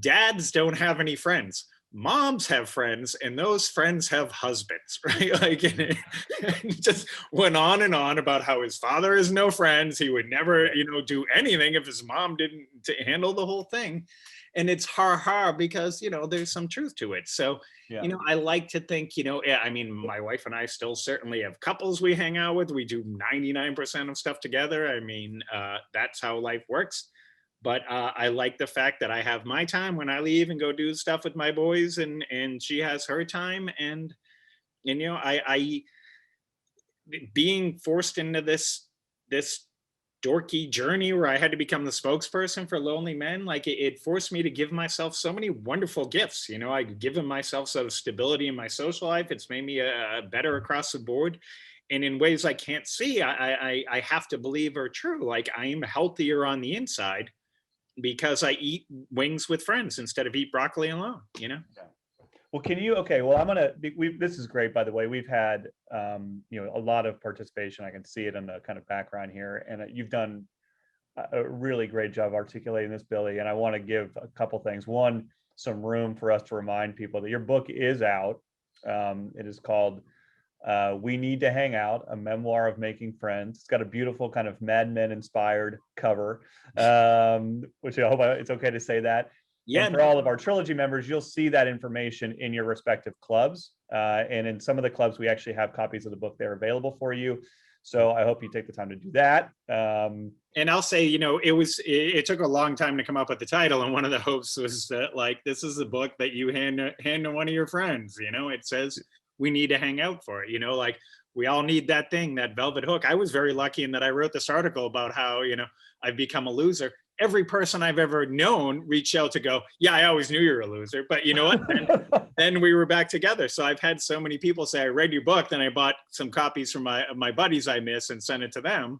dads don't have any friends. Moms have friends, and those friends have husbands, right? Like, and it just went on and on about how his father has no friends. He would never, do anything if his mom didn't to handle the whole thing. And it's ha because, there's some truth to it. So, I like to think, I mean, my wife and I still certainly have couples we hang out with. We do 99% of stuff together. I mean, that's how life works. But I like the fact that I have my time when I leave and go do stuff with my boys, and she has her time. And I being forced into this dorky journey where I had to become the spokesperson for lonely men, like it forced me to give myself so many wonderful gifts. I've given myself sort of stability in my social life. It's made me a better across the board. And in ways I can't see, I have to believe are true. Like, I am healthier on the inside because I eat wings with friends instead of eat broccoli alone, Yeah. Well, this is great, by the way. We've had, a lot of participation. I can see it in the kind of background here, and you've done a really great job articulating this, Billy. And I want to give a couple things. One, some room for us to remind people that your book is out. It is called We Need to Hang Out, a memoir of making friends. It's got a beautiful kind of Mad Men inspired cover, which I hope it's okay to say that. Yeah. And for all of our trilogy members, you'll see that information in your respective clubs. And in some of the clubs, we actually have copies of the book there available for you. So I hope you take the time to do that. And I'll say, it took a long time to come up with the title. And one of the hopes was that, like, this is a book that you hand to one of your friends. It says, we need to hang out for it. Like, we all need that thing, that velvet hook. I was very lucky in that I wrote this article about how, I've become a loser. Every person I've ever known reached out to go, yeah, I always knew you were a loser, but you know what? then we were back together. So I've had so many people say, I read your book, then I bought some copies from my buddies I miss and sent it to them.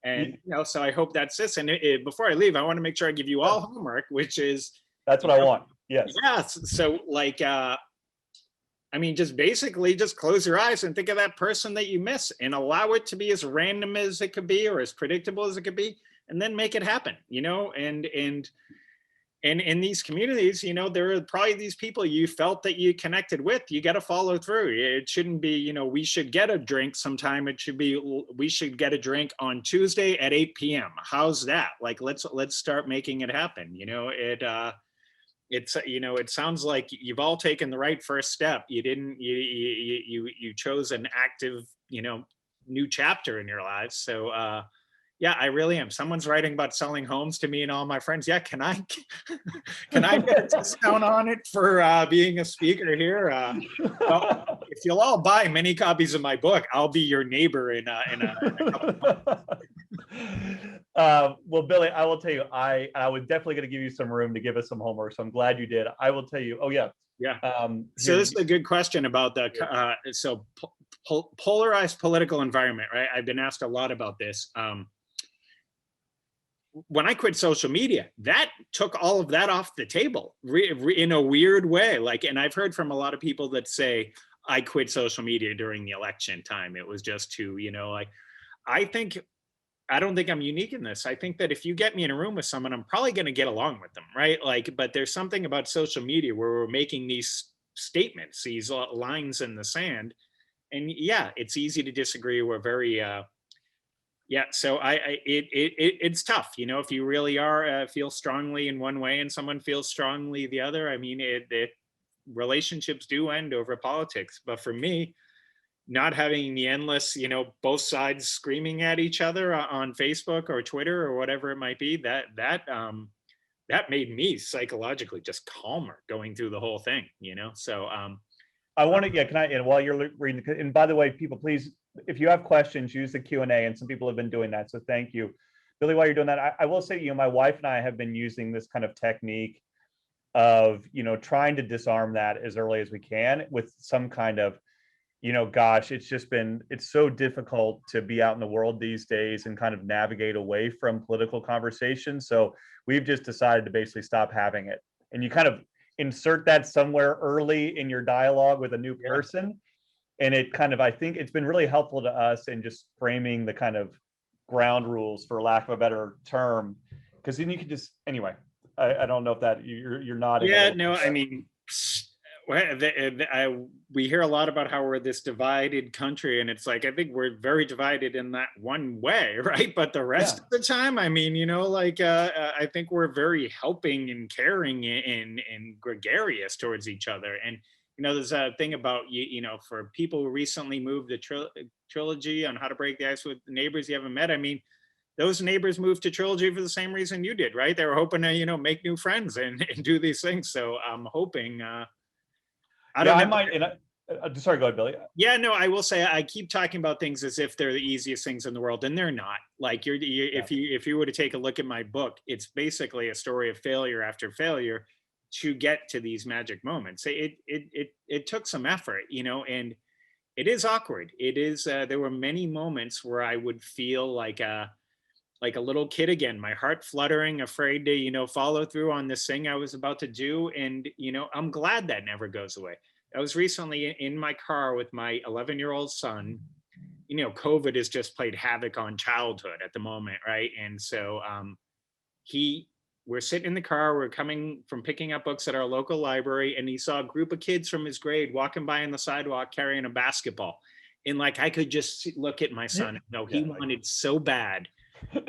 And, so I hope that's this. And before I leave, I want to make sure I give you all homework, which is. That's what I want. Yes. Yes. So like, just basically just close your eyes and think of that person that you miss and allow it to be as random as it could be or as predictable as it could be, and then make it happen, and in these communities, there are probably these people you felt that you connected with. You got to follow through. It shouldn't be, we should get a drink sometime. It should be, we should get a drink on Tuesday at 8 p.m. How's that? Like, let's start making it happen. It sounds like you've all taken the right first step. You chose an active, new chapter in your lives. So, yeah, I really am. Someone's writing about selling homes to me and all my friends. Yeah, can I get a discount on it for being a speaker here? Well, if you'll all buy many copies of my book, I'll be your neighbor in a couple months. Well, Billy, I will tell you, I was definitely going to give you some room to give us some homework. So I'm glad you did. I will tell you. Oh yeah. Yeah. So this is a good question about the polarized political environment, right? I've been asked a lot about this. When I quit social media, that took all of that off the table in a weird way. Like, and I've heard from a lot of people that say, I quit social media during the election time. It was just too, I don't think I'm unique in this. I think that if you get me in a room with someone, I'm probably going to get along with them, right? Like, but there's something about social media where we're making these statements, these lines in the sand. And yeah, it's easy to disagree. We're very, so it's tough, if you really are feel strongly in one way and someone feels strongly the other. I mean, relationships do end over politics, but for me, not having the endless, both sides screaming at each other on Facebook or Twitter or whatever it might be, that made me psychologically just calmer going through the whole thing, So I want to, yeah, can I, and while you're reading, and by the way, people, please, if you have questions, use the Q&A, and some people have been doing that, so thank you. Billy, while you're doing that, I will say, my wife and I have been using this kind of technique of, trying to disarm that as early as we can with some kind of, gosh, it's so difficult to be out in the world these days and kind of navigate away from political conversation. So we've just decided to basically stop having it. And you kind of insert that somewhere early in your dialogue with a new person. And it kind of, I think it's been really helpful to us in just framing the kind of ground rules, for lack of a better term. Because then you can just, anyway, I don't know if that you're nodding. Yeah, no, I mean, we hear a lot about how we're this divided country, and it's like, I think we're very divided in that one way, right? But the rest of the time, I mean, I think we're very helping and caring and gregarious towards each other. And there's a thing about for people who recently moved the trilogy on how to break the ice with neighbors you haven't met. I mean, those neighbors moved to Trilogy for the same reason you did, right? They were hoping to, make new friends and do these things. So I'm hoping. I don't know. I might. And sorry, go ahead, Billy. Yeah, no, I will say I keep talking about things as if they're the easiest things in the world, and they're not. Like if you were to take a look at my book, it's basically a story of failure after failure to get to these magic moments. It took some effort, and it is awkward. It is. There were many moments where I would feel like a little kid again, my heart fluttering, afraid to, follow through on this thing I was about to do. And, I'm glad that never goes away. I was recently in my car with my 11-year-old son. COVID has just played havoc on childhood at the moment, right? And so we're sitting in the car, we're coming from picking up books at our local library, and he saw a group of kids from his grade walking by on the sidewalk carrying a basketball. And I could just look at my son, he wanted so bad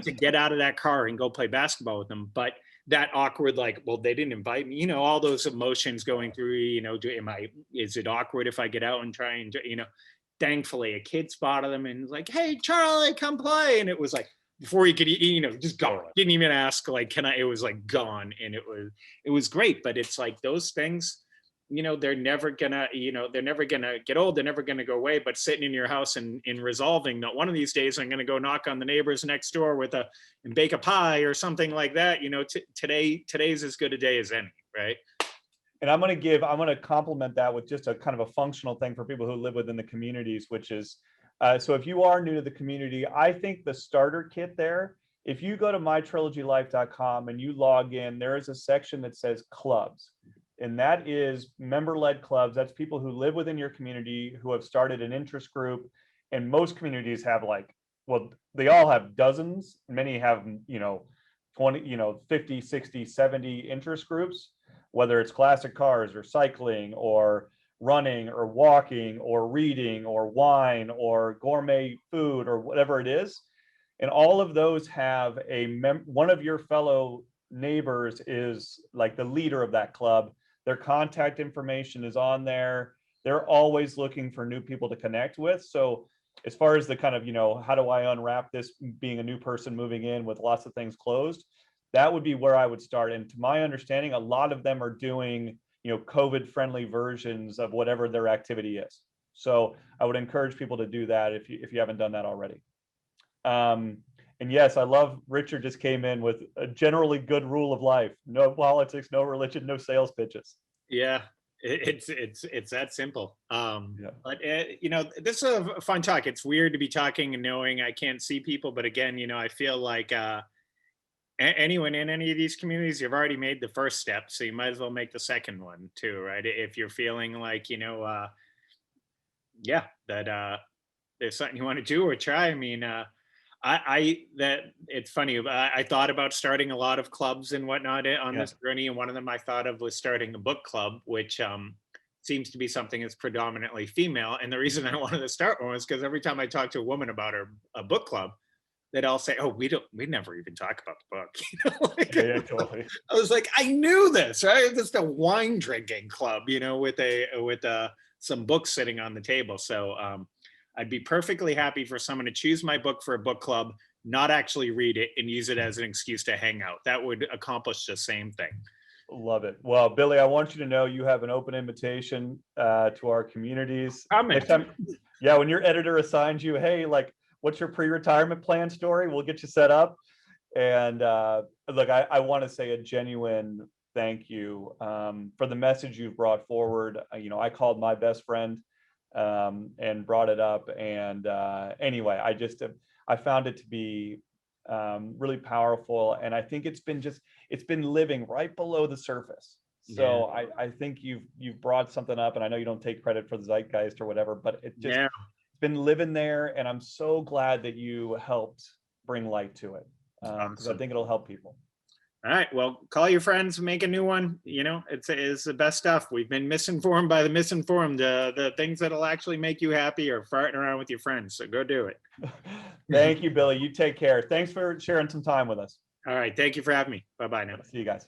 to get out of that car and go play basketball with them. But that awkward, well, they didn't invite me, all those emotions going through, is it awkward if I get out and try and, thankfully a kid spotted them and was like, hey, Charlie, come play. And it was before he could, just go, didn't even ask, can I, it was gone. And it was great. But it's those things, they're never gonna get old. They're never gonna go away. But sitting in your house and resolving that one of these days I'm gonna go knock on the neighbors next door and bake a pie or something like that. Today's as good a day as any, right? And I'm gonna complement that with just a kind of a functional thing for people who live within the communities, which is, so if you are new to the community, I think the starter kit there, if you go to mytrilogylife.com and you log in, there is a section that says clubs. And that is member-led clubs. That's people who live within your community who have started an interest group. And most communities have they all have dozens. Many have, 20, 50, 60, 70 interest groups, whether it's classic cars or cycling or running or walking or reading or wine or gourmet food or whatever it is. And all of those have one of your fellow neighbors is the leader of that club. Their contact information is on there. They're always looking for new people to connect with. So as far as the kind of, how do I unwrap this being a new person moving in with lots of things closed, that would be where I would start. And to my understanding, a lot of them are doing, COVID friendly versions of whatever their activity is. So I would encourage people to do that if you haven't done that already. And yes, I love Richard just came in with a generally good rule of life: no politics, no religion, no sales pitches. Yeah, it's that simple. But this is a fun talk. It's weird to be talking and knowing I can't see people, but again, I feel like anyone in any of these communities, you've already made the first step, so you might as well make the second one too, right? If you're feeling that there's something you want to do or try. I mean, it's funny. I thought about starting a lot of clubs and whatnot on this journey, and one of them I thought of was starting a book club, which seems to be something that's predominantly female. And the reason I wanted to start one was because every time I talk to a woman about a book club, they'd all say, "Oh, we never even talk about the book." Yeah, totally. I was like, I knew this, right? It's a wine drinking club, with some books sitting on the table. So I'd be perfectly happy for someone to choose my book for a book club, not actually read it, and use it as an excuse to hang out. That would accomplish the same thing. Love it. Well, Billy, I want you to know you have an open invitation to our communities. Coming. Next time, yeah, when your editor assigns you, hey, like, what's your pre-retirement plan story? We'll get you set up. And look, I want to say a genuine thank you for the message you've brought forward. You know, I called my best friend and brought it up. And anyway, I found it to be really powerful. And I think it's been living right below the surface. So Yeah. I think you've brought something up, and I know you don't take credit for the zeitgeist or whatever, but it's been living there. And I'm so glad that you helped bring light to it. Because I think it'll help people. All right. Well, call your friends, make a new one. You know, it's the best stuff. We've been misinformed by the misinformed. The things that'll actually make you happy are farting around with your friends. So go do it. Thank you, Billy. You take care. Thanks for sharing some time with us. All right. Thank you for having me. Bye-bye now. See you guys.